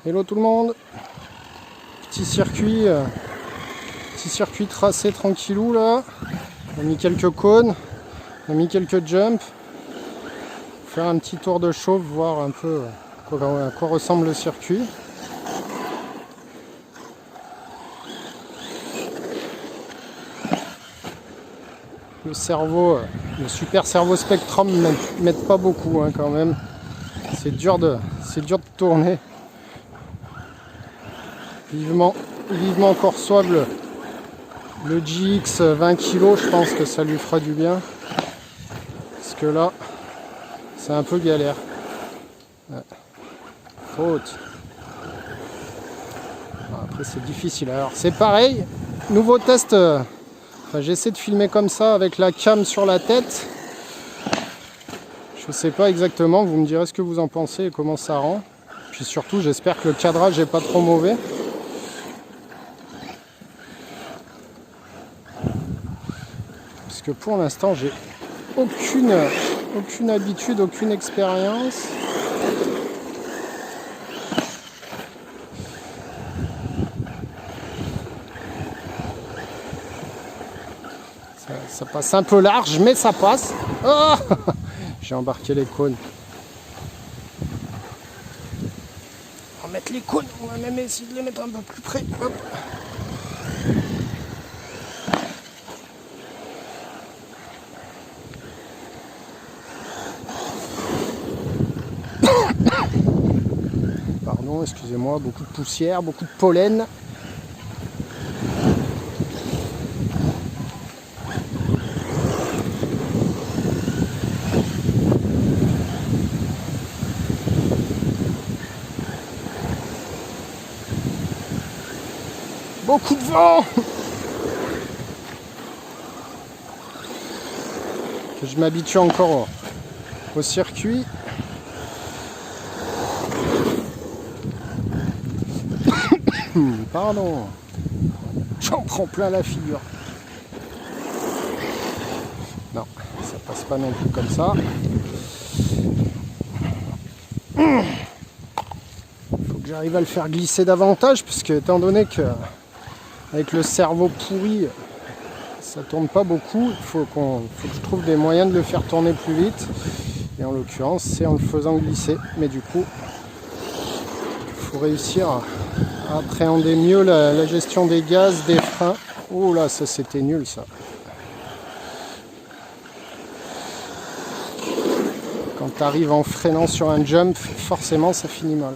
Hello tout le monde. Petit circuit tracé tranquillou là. On a mis quelques cônes, on a mis quelques jumps. Faire un petit tour de chauffe, voir un peu à quoi ressemble le circuit. Le cerveau, le super cerveau Spectrum m'aide pas beaucoup hein, quand même. C'est dur de tourner. Vivement qu'on reçoive le GX 20 kg, je pense que ça lui fera du bien. Parce que là, c'est un peu galère. Ouais. Faute. Après, c'est difficile. Alors, c'est pareil. Nouveau test. J'essaie de filmer comme ça avec la cam sur la tête. Je sais pas exactement. Vous me direz ce que vous en pensez et comment ça rend. Puis surtout, j'espère que le cadrage n'est pas trop mauvais. Parce que pour l'instant, j'ai aucune habitude, aucune expérience. Ça passe un peu large, mais ça passe. Oh, j'ai embarqué les cônes. On va mettre les cônes, on va même essayer de les mettre un peu plus près. Hop. Pardon, excusez-moi, beaucoup de poussière, beaucoup de pollen. Beaucoup de vent. Que je m'habitue encore au circuit. Pardon. J'en prends plein la figure. Non, ça passe pas non plus comme ça. Faut que j'arrive à le faire glisser davantage, puisque étant donné que avec le cerveau pourri, ça tourne pas beaucoup. Il faut que je trouve des moyens de le faire tourner plus vite. Et en l'occurrence, c'est en le faisant glisser. Mais du coup, il faut réussir à appréhender mieux la gestion des gaz, des freins. Oh là, ça c'était nul ça. Quand tu arrives en freinant sur un jump, forcément ça finit mal.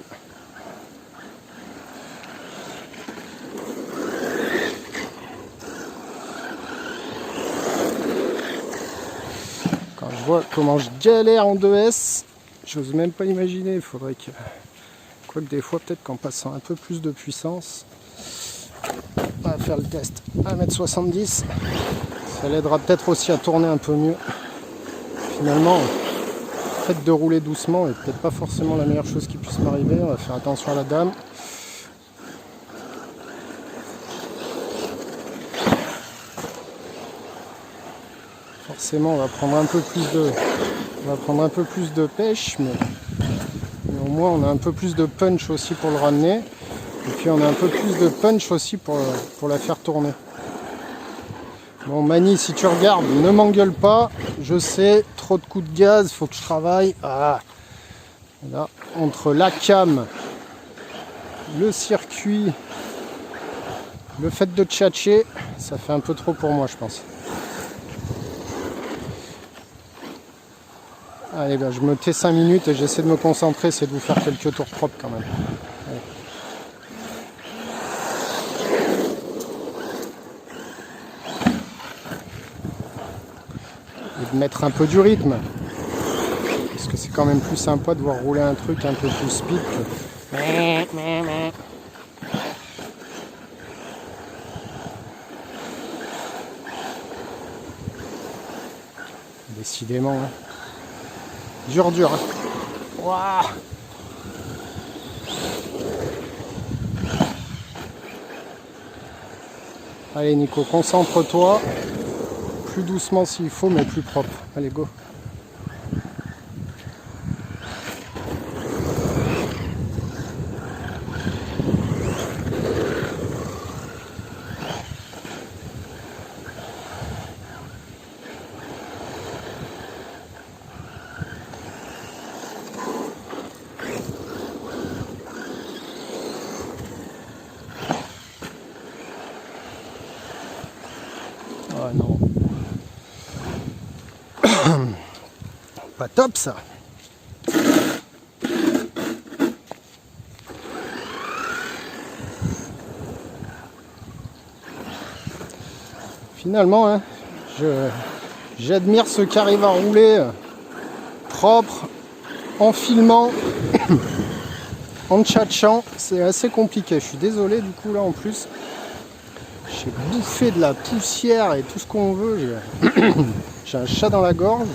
Quand je vois comment je galère en 2S, j'ose même pas imaginer. Il faudrait que... Quoique des fois, peut-être qu'en passant un peu plus de puissance, on va faire le test à 1m70. Ça l'aidera peut-être aussi à tourner un peu mieux. Finalement, le fait de rouler doucement est peut-être pas forcément la meilleure chose qui puisse m'arriver. On va faire attention à la dame. Forcément, on va prendre un peu plus de pêche, mais au moins on a un peu plus de punch aussi pour le ramener. Et puis on a un peu plus de punch aussi pour la faire tourner. Bon Mani, si tu regardes, ne m'engueule pas. Je sais, trop de coups de gaz, faut que je travaille. Ah. Là, entre la cam, le circuit, le fait de tchatcher, ça fait un peu trop pour moi je pense. Allez, ben, je me tais 5 minutes et j'essaie de me concentrer, c'est de vous faire quelques tours propres quand même. Allez. Et de mettre un peu du rythme. Parce que c'est quand même plus sympa de voir rouler un truc un peu plus speed que... Décidément, hein. Dur. Hein. Ouah. Allez Nico, concentre-toi. Plus doucement s'il faut, mais plus propre. Allez, go. pas top ça. Finalement, hein, j'admire ceux qui arrivent à rouler propre, en filmant, en tchatchant. C'est assez compliqué. Je suis désolé du coup là en plus. J'ai bouffé de la poussière et tout ce qu'on veut. J'ai un chat dans la gorge.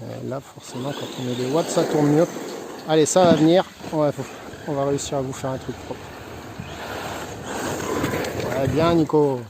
Et là forcément quand on met des watts ça tourne mieux. Allez, ça va venir. Ouais, on va réussir à vous faire un truc propre. Ouais, bien Nico.